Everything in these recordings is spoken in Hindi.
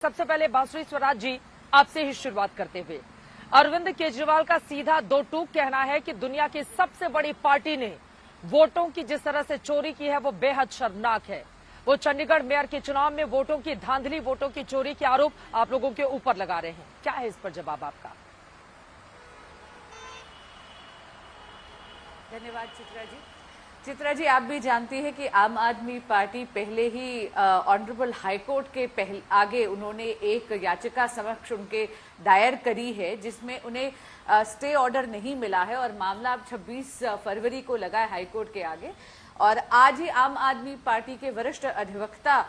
सबसे पहले बांसुरी स्वराज जी, आपसे ही शुरुआत करते हुए, अरविंद केजरीवाल का सीधा दो टूक कहना है कि दुनिया की सबसे बड़ी पार्टी ने वोटों की जिस तरह से चोरी की है वो बेहद शर्मनाक है। वो चंडीगढ़ मेयर के चुनाव में वोटों की धांधली, वोटों की चोरी के आरोप आप लोगों के ऊपर लगा रहे हैं। क्या है इस पर जवाब आपका? धन्यवाद चित्रा जी, आप भी जानती हैं कि आम आदमी पार्टी पहले ही ऑनरेबल हाईकोर्ट के आगे उन्होंने एक याचिका समक्ष उनके दायर करी है, जिसमें उन्हें स्टे ऑर्डर नहीं मिला है और मामला अब 26 फरवरी को लगा है हाईकोर्ट के आगे। और आज ही आम आदमी पार्टी के वरिष्ठ अधिवक्ता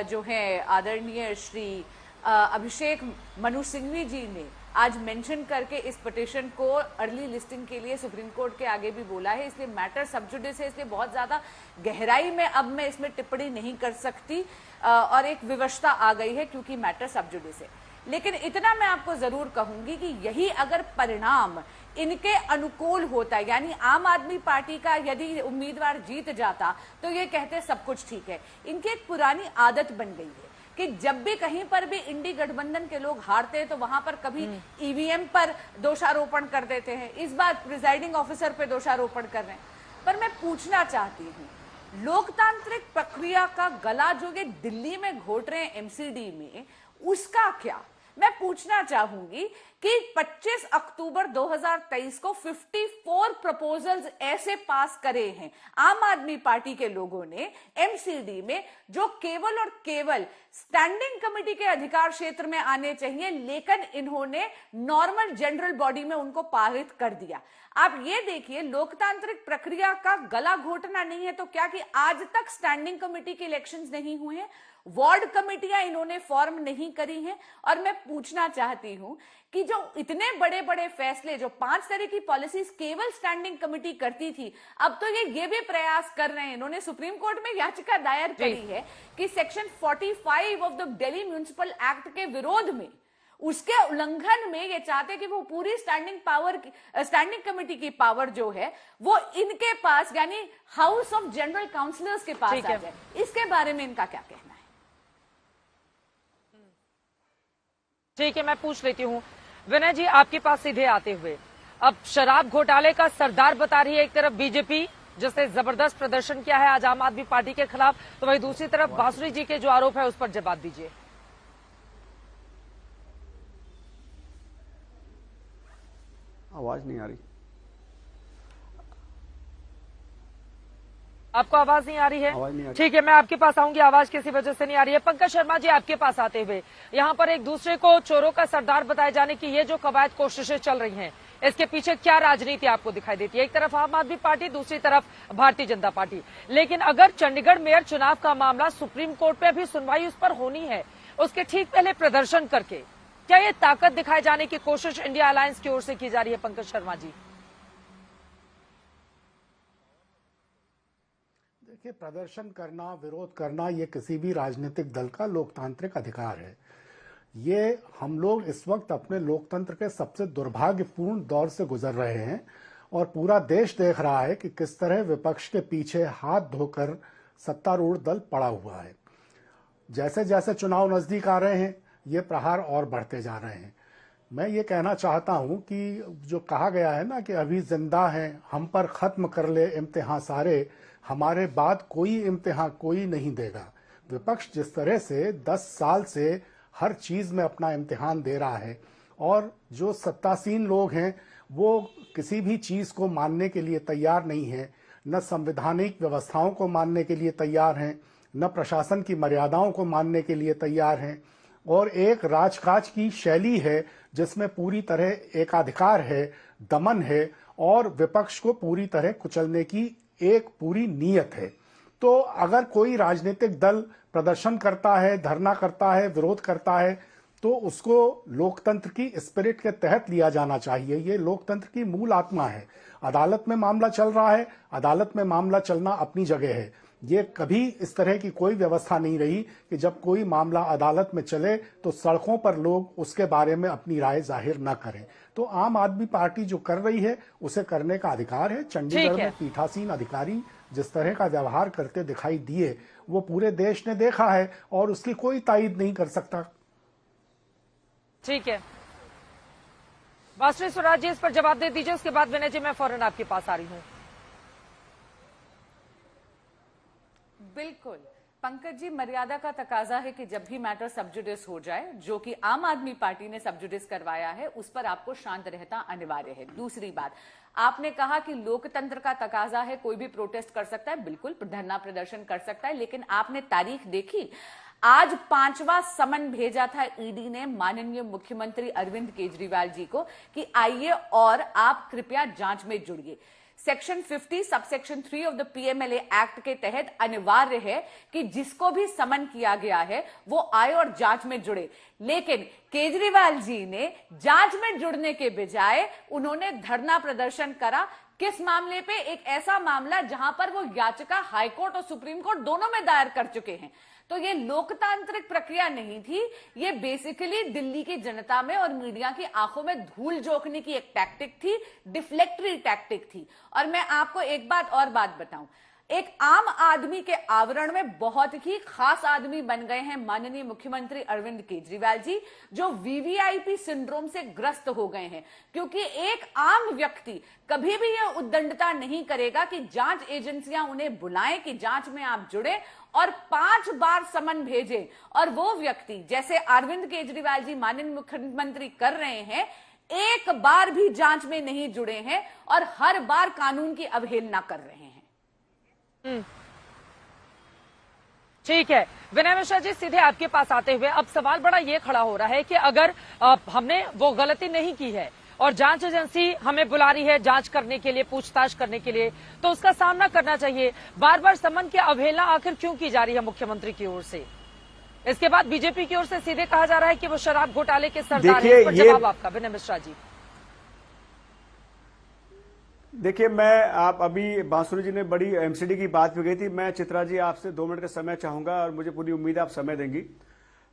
जो हैं आदरणीय श्री अभिषेक मनु सिंघवी जी ने आज मेंशन करके इस पिटीशन को अर्ली लिस्टिंग के लिए सुप्रीम कोर्ट के आगे भी बोला है। इसलिए मैटर सब जुडिस है, इसलिए बहुत ज्यादा गहराई में अब मैं इसमें टिप्पणी नहीं कर सकती और एक विवशता आ गई है क्योंकि मैटर सब जुडिस है। लेकिन इतना मैं आपको जरूर कहूंगी कि यही अगर परिणाम इनके अनुकूल होता, यानी आम आदमी पार्टी का यदि उम्मीदवार जीत जाता तो ये कहते सब कुछ ठीक है। इनकी एक पुरानी आदत बन गई है कि जब भी कहीं पर भी इंडी गठबंधन के लोग हारते हैं तो वहां पर कभी ईवीएम पर दोषारोपण कर देते हैं, इस बार प्रिजाइडिंग ऑफिसर पे दोषारोपण कर रहे हैं। पर मैं पूछना चाहती हूँ, लोकतांत्रिक प्रक्रिया का गला जो ये दिल्ली में घोट रहे हैं एमसीडी में, उसका क्या? मैं पूछना चाहूंगी कि 25 अक्टूबर 2023 को 54 प्रपोजल्स ऐसे पास करे हैं आम आदमी पार्टी के लोगों ने एमसीडी में, जो केवल और केवल स्टैंडिंग कमेटी के अधिकार क्षेत्र में आने चाहिए, लेकिन इन्होंने नॉर्मल जनरल बॉडी में उनको पारित कर दिया। आप ये देखिए, लोकतांत्रिक प्रक्रिया का गला घोटना नहीं है तो क्या कि आज तक स्टैंडिंग कमेटी के इलेक्शंस नहीं हुए हैं, वार्ड कमेटियां इन्होंने फॉर्म नहीं करी हैं। और मैं पूछना चाहती हूं कि जो इतने बड़े बड़े फैसले, जो 5 तरह की पॉलिसीज केवल स्टैंडिंग कमेटी करती थी, अब तो ये भी प्रयास कर रहे हैं। इन्होंने सुप्रीम कोर्ट में याचिका दायर करी है कि section 45 of the Delhi municipal act के विरोध में, उसके उल्लंघन में ये चाहते कि वो पूरी स्टैंडिंग कमेटी की पावर जो है वो इनके पास, यानी हाउस ऑफ जनरल काउंसिलर्स के पास आ जाए। इसके बारे में इनका क्या कहना है? ठीक है, मैं पूछ लेती हूँ विनय जी, आपके पास सीधे आते हुए, अब शराब घोटाले का सरदार बता रही है एक तरफ बीजेपी, जिसने जबरदस्त प्रदर्शन किया है आज आम आदमी पार्टी के खिलाफ, तो वही दूसरी तरफ बांसुरी जी के जो आरोप है उस पर जवाब दीजिए। आवाज नहीं आ रही। आपको आवाज नहीं आ रही है? ठीक है, मैं आपके पास आऊंगी। आवाज किसी वजह से नहीं आ रही है। पंकज शर्मा जी, आपके पास आते हुए, यहाँ पर एक दूसरे को चोरों का सरदार बताए जाने की ये जो कवायद कोशिशें चल रही हैं, इसके पीछे क्या राजनीति आपको दिखाई देती है? एक तरफ आम आदमी पार्टी, दूसरी तरफ भारतीय जनता पार्टी। लेकिन अगर चंडीगढ़ मेयर चुनाव का मामला सुप्रीम कोर्ट में भी सुनवाई उस पर होनी है, उसके ठीक पहले प्रदर्शन करके क्या ये ताकत दिखाए जाने की कोशिश इंडिया अलायंस की ओर से की जा रही है? पंकज शर्मा जी, देखिए, प्रदर्शन करना, विरोध करना, ये किसी भी राजनीतिक दल का लोकतांत्रिक अधिकार है। ये हम लोग इस वक्त अपने लोकतंत्र के सबसे दुर्भाग्यपूर्ण दौर से गुजर रहे हैं और पूरा देश देख रहा है कि किस तरह विपक्ष के पीछे हाथ धोकर सत्तारूढ़ दल पड़ा हुआ है। जैसे जैसे चुनाव नजदीक आ रहे हैं, ये प्रहार और बढ़ते जा रहे हैं। मैं ये कहना चाहता हूं कि जो कहा गया है ना कि अभी जिंदा हैं, हम पर खत्म कर ले इम्तिहान सारे, हमारे बाद कोई इम्तिहान कोई नहीं देगा। विपक्ष जिस तरह से 10 साल से हर चीज में अपना इम्तिहान दे रहा है और जो सत्तासीन लोग हैं वो किसी भी चीज को मानने के लिए तैयार नहीं है, न संवैधानिक व्यवस्थाओं को मानने के लिए तैयार हैं, न प्रशासन की मर्यादाओं को मानने के लिए तैयार हैं, और एक राजकाज की शैली है जिसमें पूरी तरह एकाधिकार है, दमन है और विपक्ष को पूरी तरह कुचलने की एक पूरी नीयत है। तो अगर कोई राजनीतिक दल प्रदर्शन करता है, धरना करता है, विरोध करता है, तो उसको लोकतंत्र की स्पिरिट के तहत लिया जाना चाहिए। ये लोकतंत्र की मूल आत्मा है। अदालत में मामला चल रहा है, अदालत में मामला चलना अपनी जगह है। ये कभी इस तरह की कोई व्यवस्था नहीं रही कि जब कोई मामला अदालत में चले तो सड़कों पर लोग उसके बारे में अपनी राय जाहिर न करें। तो आम आदमी पार्टी जो कर रही है उसे करने का अधिकार है। चंडीगढ़ में पीठासीन अधिकारी जिस तरह का व्यवहार करते दिखाई दिए वो पूरे देश ने देखा है और उसकी कोई तायद नहीं कर सकता। ठीक है, बासुरी स्वराज जी इस पर जवाब दे दीजिए, उसके बाद विनय जी मैं फौरन आपके पास आ रही हूँ। बिल्कुल पंकज जी, मर्यादा का तकाजा है कि जब भी मैटर सब जुडिस हो जाए, जो कि आम आदमी पार्टी ने सब जुडिस करवाया है, उस पर आपको शांत रहना अनिवार्य है। दूसरी बात, आपने कहा कि लोकतंत्र का तकाजा है, कोई भी प्रोटेस्ट कर सकता है, बिल्कुल धरना प्रदर्शन कर सकता है, लेकिन आपने तारीख देखी, आज 5वां समन भेजा था ईडी ने माननीय मुख्यमंत्री अरविंद केजरीवाल जी को कि आइए और आप कृपया जांच में जुड़िए। Section 50 subsection 3 of the PMLA act के तहत अनिवार्य है कि जिसको भी समन किया गया है वो आए और जांच में जुड़े, लेकिन केजरीवाल जी ने जांच में जुड़ने के बजाय उन्होंने धरना प्रदर्शन करा। किस मामले पे? एक ऐसा मामला जहां पर वो याचिका हाईकोर्ट और सुप्रीम कोर्ट दोनों में दायर कर चुके हैं। तो ये लोकतांत्रिक प्रक्रिया नहीं थी, ये बेसिकली दिल्ली की जनता में और मीडिया की आंखों में धूल झोंकने की एक टैक्टिक थी, डिफ्लेक्टरी टैक्टिक थी। और मैं आपको एक बात बताऊं, एक आम आदमी के आवरण में बहुत ही खास आदमी बन गए हैं माननीय मुख्यमंत्री अरविंद केजरीवाल जी, जो वीवीआईपी सिंड्रोम से ग्रस्त हो गए हैं। क्योंकि एक आम व्यक्ति कभी भी यह उद्दंडता नहीं करेगा कि जांच एजेंसियां उन्हें बुलाएं कि जांच में आप जुड़े और 5 बार समन भेजें, और वो व्यक्ति जैसे अरविंद केजरीवाल जी माननीय मुख्यमंत्री कर रहे हैं, एक बार भी जांच में नहीं जुड़े हैं और हर बार कानून की अवहेलना कर रहे हैं। ठीक है, विनय मिश्रा जी सीधे आपके पास आते हुए अब सवाल बड़ा ये खड़ा हो रहा है कि अगर हमने वो गलती नहीं की है और जांच एजेंसी हमें बुला रही है जांच करने के लिए, पूछताछ करने के लिए, तो उसका सामना करना चाहिए। बार बार समन की अवहेलना आखिर क्यों की जा रही है मुख्यमंत्री की ओर से? इसके बाद बीजेपी की ओर से सीधे कहा जा रहा है कि वो शराब घोटाले के सरदार हैं। इस पर जवाब आपका विनय मिश्रा जी। देखिए, आप अभी बांसुरी जी ने बड़ी एमसीडी की बात भी गई थी। मैं चित्रा जी आपसे 2 मिनट का समय चाहूंगा और मुझे पूरी उम्मीद है आप समय देंगी।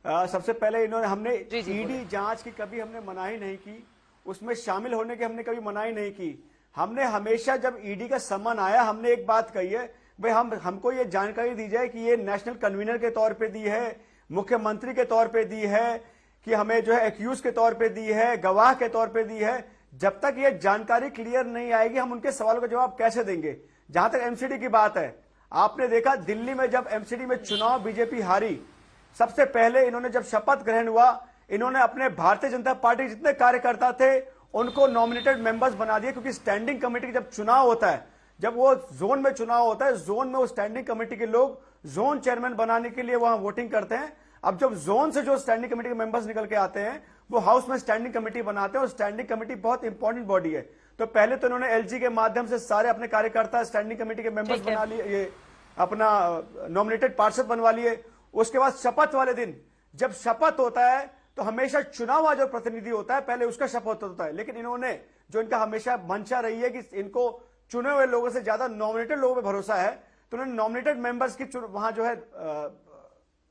सबसे पहले हमने ईडी जांच की कभी हमने मनाही नहीं की, उसमें शामिल होने की हमने कभी मनाही नहीं की। हमने हमेशा जब ईडी का सम्मन आया हमने एक बात कही है, भाई हमको ये जानकारी दी जाए कि ये नेशनल कन्वीनर के तौर पे दी है, मुख्यमंत्री के तौर पे दी है, कि हमें जो है एक्यूज के तौर पे दी है, गवाह के तौर पे दी है। जब तक ये जानकारी क्लियर नहीं आएगी हम उनके सवालों का जवाब कैसे देंगे। जहां तक एमसीडी की बात है, आपने देखा दिल्ली में जब एमसीडी में चुनाव बीजेपी हारी, सबसे पहले इन्होंने जब शपथ ग्रहण हुआ, इन्होंने अपने भारतीय जनता पार्टी जितने कार्यकर्ता थे उनको नॉमिनेटेड मेंबर्स बना दिए। क्योंकि स्टैंडिंग कमेटी जब चुनाव होता है, जब वो जोन में चुनाव होता है, जोन में वो स्टैंडिंग कमेटी के लोग जोन चेयरमैन बनाने के लिए वहां वोटिंग करते हैं। अब जब जोन से जो स्टैंडिंग कमेटी के मेंबर्स निकल के आते हैं वो हाउस में स्टैंडिंग कमेटी बनाते हैं, और स्टैंडिंग कमेटी बहुत इंपॉर्टेंट बॉडी है। तो पहले तो इन्होंने एलजी के माध्यम से सारे अपने कार्यकर्ता स्टैंडिंग कमेटी के मेंबर्स बना लिए, ये अपना नॉमिनेटेड पार्षद बनवा लिए। उसके बाद शपथ वाले दिन जब शपथ होता है तो हमेशा चुनाव जो प्रतिनिधि होता है पहले उसका शपथ होता है, लेकिन इन्होंने जो इनका हमेशा मंशा रही है कि इनको चुने हुए लोगों से ज्यादा नॉमिनेटेड लोगों पर भरोसा है, तो उन्होंने नॉमिनेटेड मेंबर्स की वहां जो है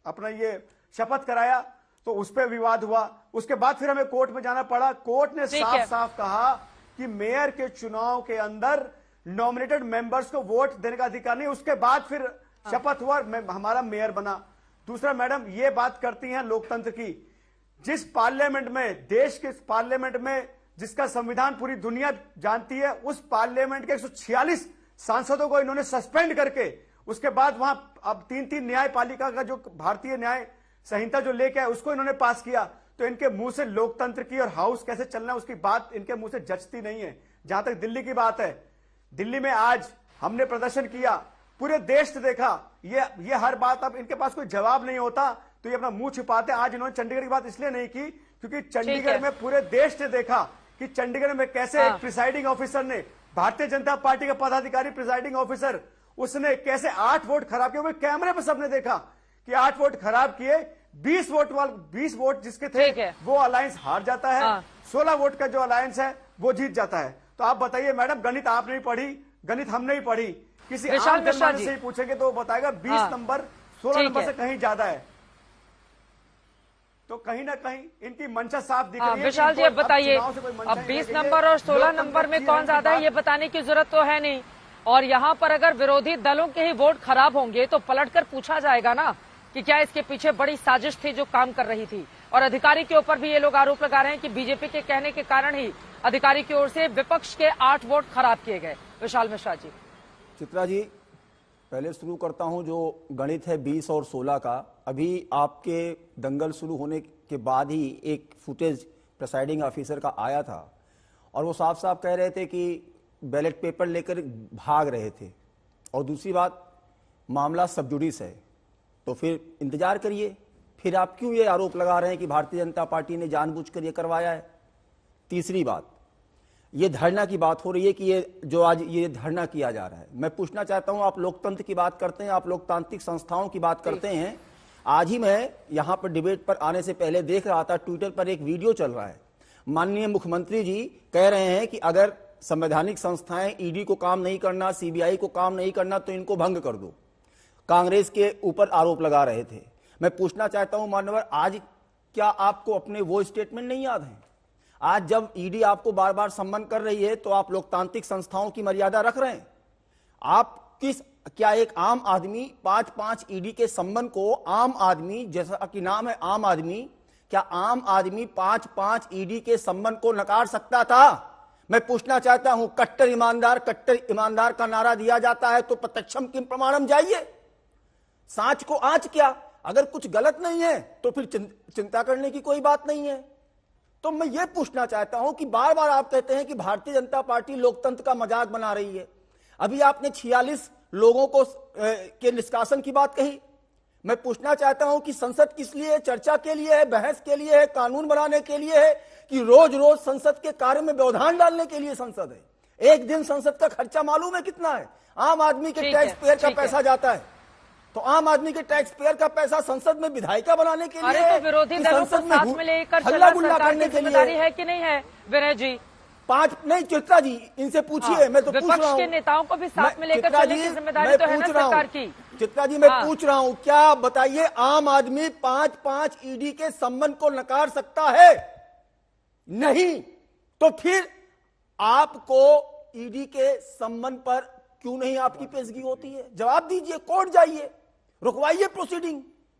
अपना ये शपथ कराया, तो उस पर विवाद हुआ। उसके बाद फिर हमें कोर्ट में जाना पड़ा। कोर्ट ने साफ साफ कहा कि मेयर के चुनाव के अंदर नॉमिनेटेड मेंबर्स को वोट देने का अधिकार नहीं। उसके बाद फिर शपथ हुआ, हमारा मेयर बना। दूसरा, मैडम ये बात करती हैं लोकतंत्र की, जिस पार्लियामेंट में, देश के पार्लियामेंट में जिसका संविधान पूरी दुनिया जानती है, उस पार्लियामेंट के 146 सांसदों को इन्होंने सस्पेंड करके उसके बाद वहां अब 3-3 न्यायपालिका का जो भारतीय न्याय संहिता जो लेके आए उसको इन्होंने पास किया। तो इनके मुंह से लोकतंत्र की और हाउस कैसे चलना है उसकी बात इनके मुंह से जचती नहीं है। जहां तक दिल्ली की बात है, दिल्ली में आज हमने प्रदर्शन किया, पूरे देश ने देखा। ये हर बात, अब इनके पास कोई जवाब नहीं होता तो ये अपना मुंह छिपाते। आज इन्होंने चंडीगढ़ की बात इसलिए नहीं की क्योंकि चंडीगढ़ में पूरे देश ने देखा कि चंडीगढ़ में कैसे एक प्रिसाइडिंग ऑफिसर ने, भारतीय जनता पार्टी का पदाधिकारी प्रिसाइडिंग ऑफिसर, उसने कैसे 8 वोट खराब किए। कैमरे पर सबने देखा कि 8 वोट खराब किए, 20 वोट जिसके थे वो अलायंस हार जाता है, 16 वोट का जो अलायंस है वो जीत जाता है। तो आप बताइए मैडम, गणित आप नहीं पढ़ी, गणित हम नहीं पढ़ी, किसी आम जनमानस से ही पूछेंगे तो वो बताएगा 20 नंबर 16 नंबर से कहीं ज्यादा है। तो कहीं ना कहीं इनकी मंशा साफ दिख रही है। विशाल जी अब बताइए, अब 20 नंबर और 16 नंबर में कौन ज्यादा है ये बताने की जरूरत तो है नहीं। और यहाँ पर अगर विरोधी दलों के ही वोट खराब होंगे तो पलटकर पूछा जाएगा ना कि क्या इसके पीछे बड़ी साजिश थी जो काम कर रही थी। और अधिकारी के ऊपर भी ये लोग आरोप लगा रहे हैं कि बीजेपी के कहने के कारण ही अधिकारी की ओर से विपक्ष के 8 वोट खराब किए गए। विशाल मिश्रा जी। चित्रा जी, पहले शुरू करता हूं जो गणित है 20 और 16 का। अभी आपके दंगल शुरू होने के बाद ही एक फुटेज प्रिसाइडिंग ऑफिसर का आया था और वो साफ साफ कह रहे थे कि बैलेट पेपर लेकर भाग रहे थे। और दूसरी बात, मामला सब जुडिस है, तो फिर इंतजार करिए। फिर आप क्यों ये आरोप लगा रहे हैं कि भारतीय जनता पार्टी ने जानबूझकर ये करवाया है? तीसरी बात, ये धरना की बात हो रही है कि ये जो आज ये धरना किया जा रहा है, मैं पूछना चाहता हूं, आप लोकतंत्र की बात करते हैं, आप लोकतांत्रिक संस्थाओं की बात करते हैं। आज ही मैं यहां पर डिबेट पर आने से पहले देख रहा था, ट्विटर पर एक वीडियो चल रहा है। माननीय मुख्यमंत्री जी कह रहे हैं कि अगर संवैधानिक संस्थाएं ईडी को काम नहीं करना, सीबीआई को काम नहीं करना, तो इनको भंग कर दो। कांग्रेस के ऊपर आरोप लगा रहे थे। मैं पूछना चाहता हूं मान्यवर, आज क्या आपको अपने वो स्टेटमेंट नहीं याद है? आज जब ईडी आपको बार बार सम्मन कर रही है तो आप लोकतांत्रिक संस्थाओं की मर्यादा रख रहे हैं। आप क्या एक आम आदमी 5-5 ईडी के सम्मन को, आम आदमी जैसा कि नाम है आम आदमी, क्या आम आदमी 5-5 ईडी के सम्मन को नकार सकता था? मैं पूछना चाहता हूं, कट्टर ईमानदार का नारा दिया जाता है तो प्रत्यक्षम किम प्रमाणम जाइए। सांच को आंच क्या? अगर कुछ गलत नहीं है तो फिर चिंता करने की कोई बात नहीं है। तो मैं ये पूछना चाहता हूं कि बार बार आप कहते हैं कि भारतीय जनता पार्टी लोकतंत्र का मजाक बना रही है। अभी आपने 46 लोगों को के निष्कासन की बात कही। मैं पूछना चाहता हूं कि संसद किस लिए है? चर्चा के लिए है, बहस के लिए है, कानून बनाने के लिए है, कि रोज रोज संसद के कार्य में व्यवधान डालने के लिए संसद है? एक दिन संसद का खर्चा मालूम है कितना है? आम आदमी के टैक्स पेयर का पैसा जाता है, तो आम आदमी के टैक्स पेयर का पैसा संसद में विधायिका बनाने के लिए, तो विरोधी दलों को साथ में लेकर चलना सरकार की जिम्मेदारी है कि नहीं है विनय जी? 5 नहीं, चित्रा जी इनसे पूछिए। मैं तो पूछ रहा हूं, के नेताओं को भी साथ में लेकर चलने की जिम्मेदारी तो है ना सरकार की। चित्रा जी मैं पूछ रहा हूं, क्या बताइए आम आदमी 5-5 ईडी के सम्मन को नकार सकता है? नहीं। तो फिर आपको ईडी के सम्मन पर क्यों नहीं आपकी पेशगी होती है? जवाब दीजिए, कोर्ट जाइए, रुकवाइए प्रोसीडिंग।